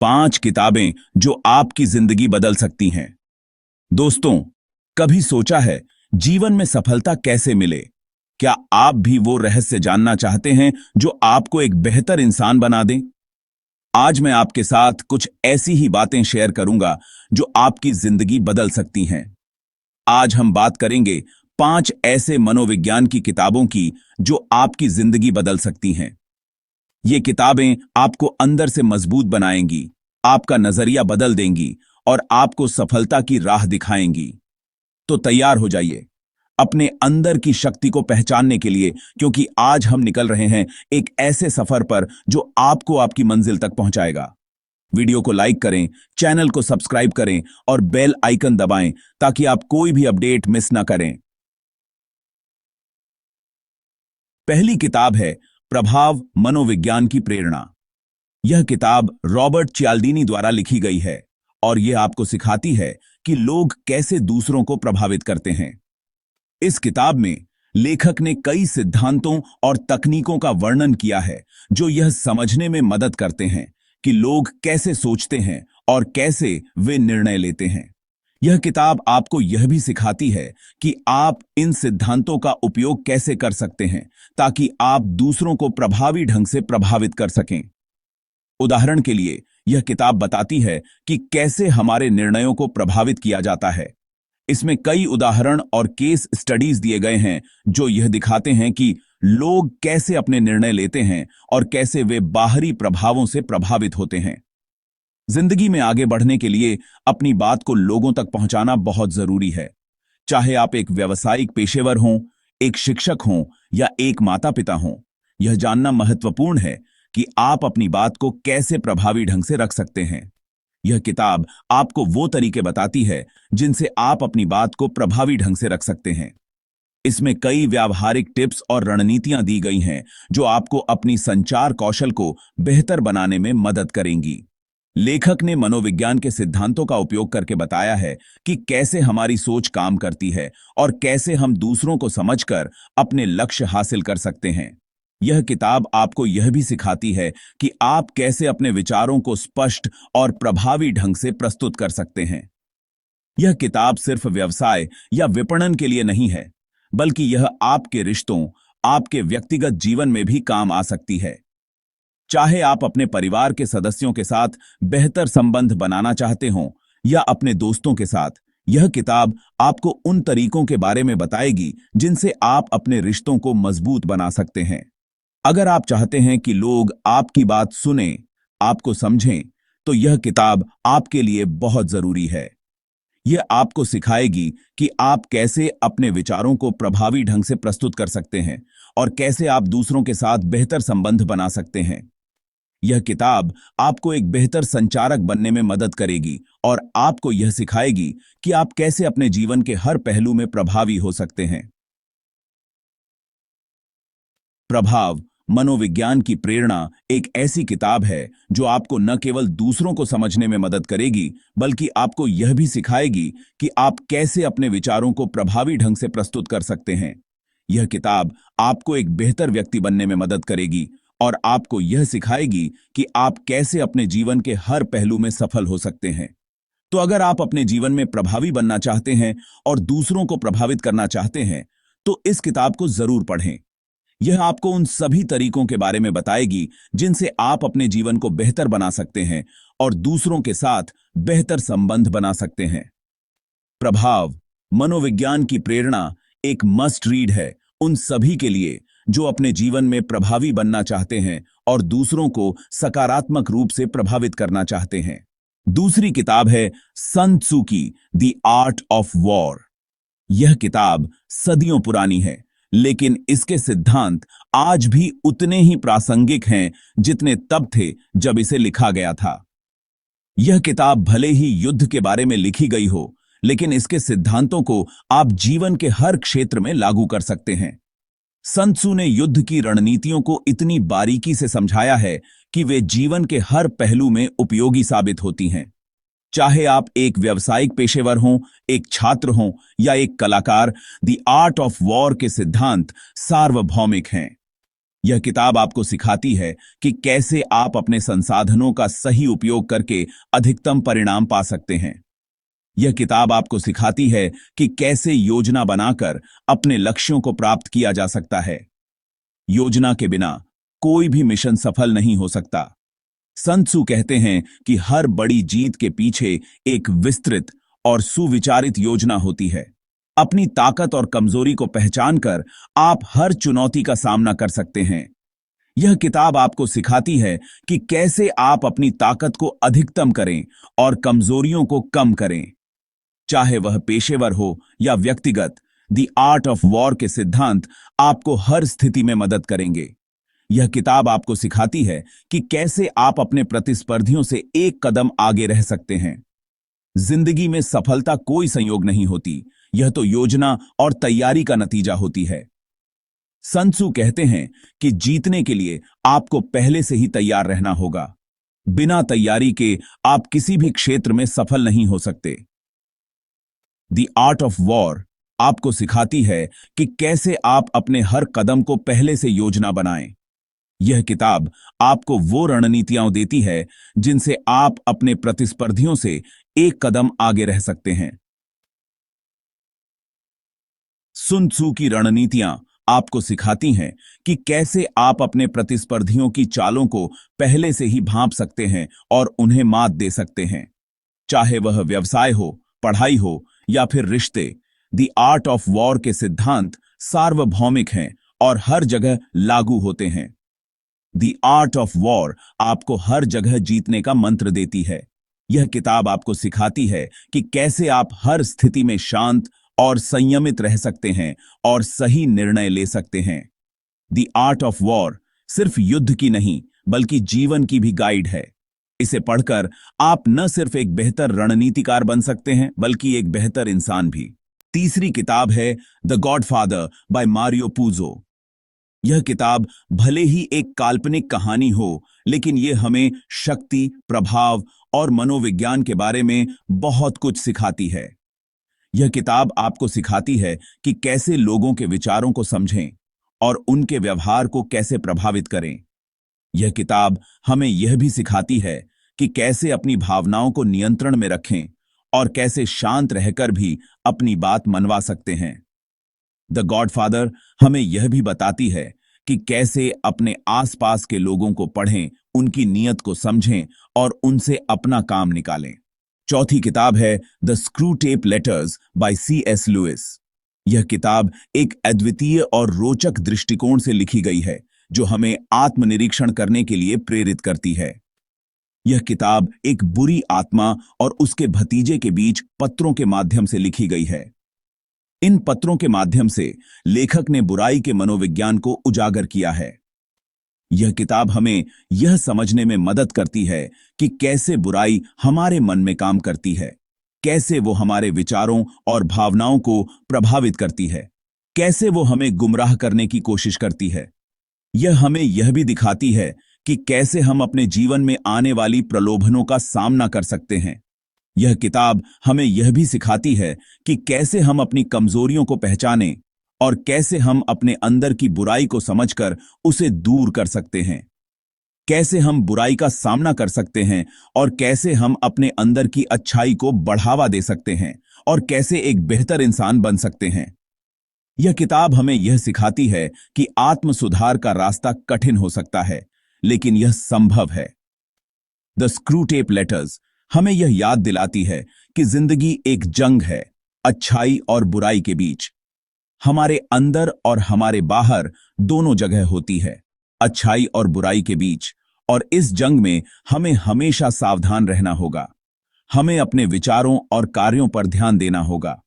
5 किताबें जो आपकी जिंदगी बदल सकती हैं। दोस्तों, कभी सोचा है जीवन में सफलता कैसे मिले? क्या आप भी वो रहस्य जानना चाहते हैं जो आपको एक बेहतर इंसान बना दे? आज मैं आपके साथ कुछ ऐसी ही बातें शेयर करूंगा जो आपकी जिंदगी बदल सकती हैं। आज हम बात करेंगे 5 ऐसे मनोविज्ञान की किताबों की जो आपकी जिंदगी बदल सकती हैं। ये किताबें आपको अंदर से मजबूत बनाएंगी, आपका नजरिया बदल देंगी और आपको सफलता की राह दिखाएंगी। तो तैयार हो जाइए अपने अंदर की शक्ति को पहचानने के लिए, क्योंकि आज हम निकल रहे हैं एक ऐसे सफर पर जो आपको आपकी मंजिल तक पहुंचाएगा। वीडियो को लाइक करें, चैनल को सब्सक्राइब करें और बेल आइकन दबाएं ताकि आप कोई भी अपडेट मिस ना करें। पहली किताब है प्रभाव मनोविज्ञान की प्रेरणा। यह किताब रॉबर्ट चियाल्डीनी द्वारा लिखी गई है और यह आपको सिखाती है कि लोग कैसे दूसरों को प्रभावित करते हैं। इस किताब में लेखक ने कई सिद्धांतों और तकनीकों का वर्णन किया है जो यह समझने में मदद करते हैं कि लोग कैसे सोचते हैं और कैसे वे निर्णय लेते हैं। यह किताब आपको यह भी सिखाती है कि आप इन सिद्धांतों का उपयोग कैसे कर सकते हैं ताकि आप दूसरों को प्रभावी ढंग से प्रभावित कर सकें। उदाहरण के लिए, यह किताब बताती है कि कैसे हमारे निर्णयों को प्रभावित किया जाता है। इसमें कई उदाहरण और केस स्टडीज दिए गए हैं जो यह दिखाते हैं कि लोग कैसे अपने निर्णय लेते हैं और कैसे वे बाहरी प्रभावों से प्रभावित होते हैं। जिंदगी में आगे बढ़ने के लिए अपनी बात को लोगों तक पहुंचाना बहुत जरूरी है। चाहे आप एक व्यावसायिक पेशेवर हों, एक शिक्षक हों या एक माता पिता हों, यह जानना महत्वपूर्ण है कि आप अपनी बात को कैसे प्रभावी ढंग से रख सकते हैं। यह किताब आपको वो तरीके बताती है जिनसे आप अपनी बात को प्रभावी ढंग से रख सकते हैं। इसमें कई व्यावहारिक टिप्स और रणनीतियां दी गई हैं जो आपको अपनी संचार कौशल को बेहतर बनाने में मदद करेंगी। लेखक ने मनोविज्ञान के सिद्धांतों का उपयोग करके बताया है कि कैसे हमारी सोच काम करती है और कैसे हम दूसरों को समझकर अपने लक्ष्य हासिल कर सकते हैं। यह किताब आपको यह भी सिखाती है कि आप कैसे अपने विचारों को स्पष्ट और प्रभावी ढंग से प्रस्तुत कर सकते हैं। यह किताब सिर्फ व्यवसाय या विपणन के लिए नहीं है, बल्कि यह आपके रिश्तों, आपके व्यक्तिगत जीवन में भी काम आ सकती है। चाहे आप अपने परिवार के सदस्यों के साथ बेहतर संबंध बनाना चाहते हों या अपने दोस्तों के साथ, यह किताब आपको उन तरीकों के बारे में बताएगी जिनसे आप अपने रिश्तों को मजबूत बना सकते हैं। अगर आप चाहते हैं कि लोग आपकी बात सुनें, आपको समझें, तो यह किताब आपके लिए बहुत जरूरी है। यह आपको सिखाएगी कि आप कैसे अपने विचारों को प्रभावी ढंग से प्रस्तुत कर सकते हैं और कैसे आप दूसरों के साथ बेहतर संबंध बना सकते हैं। यह किताब आपको एक बेहतर संचारक बनने में मदद करेगी और आपको यह सिखाएगी कि आप कैसे अपने जीवन के हर पहलू में प्रभावी हो सकते हैं। प्रभाव मनोविज्ञान की प्रेरणा एक ऐसी किताब है जो आपको न केवल दूसरों को समझने में मदद करेगी, बल्कि आपको यह भी सिखाएगी कि आप कैसे अपने विचारों को प्रभावी ढंग से प्रस्तुत कर सकते हैं। यह किताब आपको एक बेहतर व्यक्ति बनने में मदद करेगी और आपको यह सिखाएगी कि आप कैसे अपने जीवन के हर पहलू में सफल हो सकते हैं। तो अगर आप अपने जीवन में प्रभावी बनना चाहते हैं और दूसरों को प्रभावित करना चाहते हैं, तो इस किताब को जरूर पढ़ें। यह आपको उन सभी तरीकों के बारे में बताएगी जिनसे आप अपने जीवन को बेहतर बना सकते हैं और दूसरों के साथ बेहतर संबंध बना सकते हैं। प्रभाव मनोविज्ञान की प्रेरणा एक मस्ट रीड है उन सभी के लिए जो अपने जीवन में प्रभावी बनना चाहते हैं और दूसरों को सकारात्मक रूप से प्रभावित करना चाहते हैं। दूसरी किताब है सन त्सू की द आर्ट ऑफ वॉर। यह किताब सदियों पुरानी है, लेकिन इसके सिद्धांत आज भी उतने ही प्रासंगिक हैं जितने तब थे जब इसे लिखा गया था। यह किताब भले ही युद्ध के बारे में लिखी गई हो, लेकिन इसके सिद्धांतों को आप जीवन के हर क्षेत्र में लागू कर सकते हैं। सन त्सू ने युद्ध की रणनीतियों को इतनी बारीकी से समझाया है कि वे जीवन के हर पहलू में उपयोगी साबित होती हैं। चाहे आप एक व्यावसायिक पेशेवर हों, एक छात्र हों या एक कलाकार, द आर्ट ऑफ वॉर के सिद्धांत सार्वभौमिक हैं। यह किताब आपको सिखाती है कि कैसे आप अपने संसाधनों का सही उपयोग करके अधिकतम परिणाम पा सकते हैं। यह किताब आपको सिखाती है कि कैसे योजना बनाकर अपने लक्ष्यों को प्राप्त किया जा सकता है। योजना के बिना कोई भी मिशन सफल नहीं हो सकता। सन त्सू कहते हैं कि हर बड़ी जीत के पीछे एक विस्तृत और सुविचारित योजना होती है। अपनी ताकत और कमजोरी को पहचानकर आप हर चुनौती का सामना कर सकते हैं। यह किताब आपको सिखाती है कि कैसे आप अपनी ताकत को अधिकतम करें और कमजोरियों को कम करें। चाहे वह पेशेवर हो या व्यक्तिगत, द आर्ट ऑफ वॉर के सिद्धांत आपको हर स्थिति में मदद करेंगे। यह किताब आपको सिखाती है कि कैसे आप अपने प्रतिस्पर्धियों से एक कदम आगे रह सकते हैं। जिंदगी में सफलता कोई संयोग नहीं होती, यह तो योजना और तैयारी का नतीजा होती है। सन त्सू कहते हैं कि जीतने के लिए आपको पहले से ही तैयार रहना होगा। बिना तैयारी के आप किसी भी क्षेत्र में सफल नहीं हो सकते। द आर्ट ऑफ वॉर आपको सिखाती है कि कैसे आप अपने हर कदम को पहले से योजना बनाएं। यह किताब आपको वो रणनीतियां देती है जिनसे आप अपने प्रतिस्पर्धियों से एक कदम आगे रह सकते हैं। सुन त्सू की रणनीतियां आपको सिखाती हैं कि कैसे आप अपने प्रतिस्पर्धियों की चालों को पहले से ही भांप सकते हैं और उन्हें मात दे सकते हैं। चाहे वह व्यवसाय हो, पढ़ाई हो या फिर रिश्ते, द आर्ट ऑफ वॉर के सिद्धांत सार्वभौमिक हैं और हर जगह लागू होते हैं। द आर्ट ऑफ वॉर आपको हर जगह जीतने का मंत्र देती है। यह किताब आपको सिखाती है कि कैसे आप हर स्थिति में शांत और संयमित रह सकते हैं और सही निर्णय ले सकते हैं। द आर्ट ऑफ वॉर सिर्फ युद्ध की नहीं बल्कि जीवन की भी गाइड है। इसे पढ़कर आप न सिर्फ एक बेहतर रणनीतिकार बन सकते हैं बल्कि एक बेहतर इंसान भी। तीसरी किताब है the Godfather by Mario Puzo. यह किताब भले ही एक काल्पनिक कहानी हो, लेकिन यह हमें शक्ति, प्रभाव और मनोविज्ञान के बारे में बहुत कुछ सिखाती है। यह किताब आपको सिखाती है कि कैसे लोगों के विचारों को समझें और उनके व्यवहार को कैसे प्रभावित करें। यह किताब हमें यह भी सिखाती है कि कैसे अपनी भावनाओं को नियंत्रण में रखें और कैसे शांत रहकर भी अपनी बात मनवा सकते हैं। द गॉडफादर हमें यह भी बताती है कि कैसे अपने आसपास के लोगों को पढ़ें, उनकी नीयत को समझें और उनसे अपना काम निकालें। चौथी किताब है the Screwtape Letters by C.S. Lewis. यह किताब एक अद्वितीय और रोचक दृष्टिकोण से लिखी गई है जो हमें आत्मनिरीक्षण करने के लिए प्रेरित करती है। यह किताब एक बुरी आत्मा और उसके भतीजे के बीच पत्रों के माध्यम से लिखी गई है। इन पत्रों के माध्यम से लेखक ने बुराई के मनोविज्ञान को उजागर किया है। यह किताब हमें यह समझने में मदद करती है कि कैसे बुराई हमारे मन में काम करती है, कैसे वो हमारे विचारों और भावनाओं को प्रभावित करती है, कैसे वो हमें गुमराह करने की कोशिश करती है। यह हमें यह भी दिखाती है कि कैसे हम अपने जीवन में आने वाली प्रलोभनों का सामना कर सकते हैं। यह किताब हमें यह भी सिखाती है कि कैसे हम अपनी कमजोरियों को पहचानें और कैसे हम अपने अंदर की बुराई को समझकर उसे दूर कर सकते हैं, कैसे हम बुराई का सामना कर सकते हैं और कैसे हम अपने अंदर की अच्छाई को बढ़ावा दे सकते हैं और कैसे एक बेहतर इंसान बन सकते हैं। यह किताब हमें यह सिखाती है कि आत्म सुधार का रास्ता कठिन हो सकता है, लेकिन यह संभव है। द स्क्रूटेप लेटर्स हमें यह याद दिलाती है कि जिंदगी एक जंग है, अच्छाई और बुराई के बीच। हमारे अंदर और हमारे बाहर दोनों जगह होती है, अच्छाई और बुराई के बीच, और इस जंग में हमें हमेशा सावधान रहना होगा। हमें अपने विचारों और कार्यों पर ध्यान देना होगा।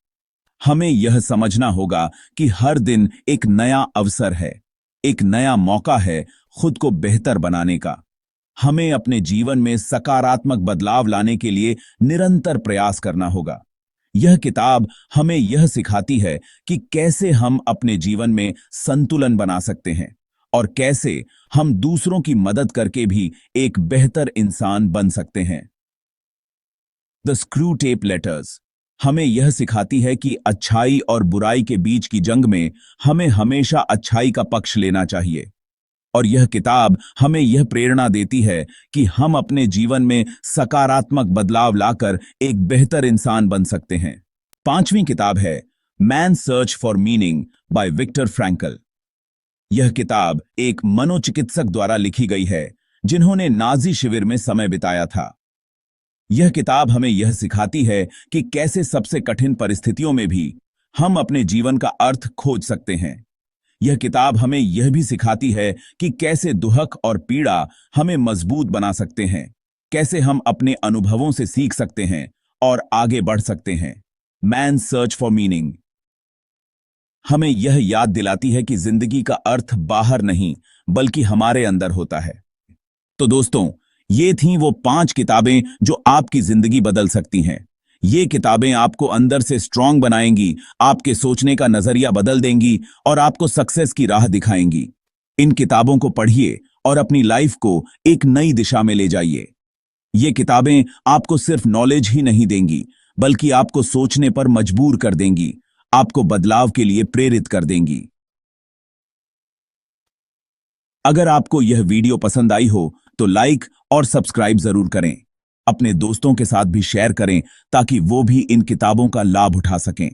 हमें यह समझना होगा कि हर दिन एक नया अवसर है, एक नया मौका है खुद को बेहतर बनाने का। हमें अपने जीवन में सकारात्मक बदलाव लाने के लिए निरंतर प्रयास करना होगा। यह किताब हमें यह सिखाती है कि कैसे हम अपने जीवन में संतुलन बना सकते हैं और कैसे हम दूसरों की मदद करके भी एक बेहतर इंसान बन सकते हैं। द स्क्रूटेप लेटर्स हमें यह सिखाती है कि अच्छाई और बुराई के बीच की जंग में हमें हमेशा अच्छाई का पक्ष लेना चाहिए। और यह किताब हमें यह प्रेरणा देती है कि हम अपने जीवन में सकारात्मक बदलाव लाकर एक बेहतर इंसान बन सकते हैं। 5वीं किताब है man search for meaning by Victor Frankl. यह किताब एक मनोचिकित्सक द्वारा लिखी गई है जिन्होंने नाजी शिविर में समय बिताया था। यह किताब हमें यह सिखाती है कि कैसे सबसे कठिन परिस्थितियों में भी हम अपने जीवन का अर्थ खोज सकते हैं। यह किताब हमें यह भी सिखाती है कि कैसे दुख और पीड़ा हमें मजबूत बना सकते हैं, कैसे हम अपने अनुभवों से सीख सकते हैं और आगे बढ़ सकते हैं। मैन सर्च फॉर मीनिंग हमें यह याद दिलाती है कि जिंदगी का अर्थ बाहर नहीं बल्कि हमारे अंदर होता है। तो दोस्तों, ये थीं वो 5 किताबें जो आपकी जिंदगी बदल सकती हैं। ये किताबें आपको अंदर से स्ट्रांग बनाएंगी, आपके सोचने का नजरिया बदल देंगी और आपको सक्सेस की राह दिखाएंगी। इन किताबों को पढ़िए और अपनी लाइफ को एक नई दिशा में ले जाइए। ये किताबें आपको सिर्फ नॉलेज ही नहीं देंगी बल्कि आपको सोचने पर मजबूर कर देंगी, आपको बदलाव के लिए प्रेरित कर देंगी। अगर आपको यह वीडियो पसंद आई हो तो लाइक और सब्सक्राइब जरूर करें। अपने दोस्तों के साथ भी शेयर करें ताकि वो भी इन किताबों का लाभ उठा सकें।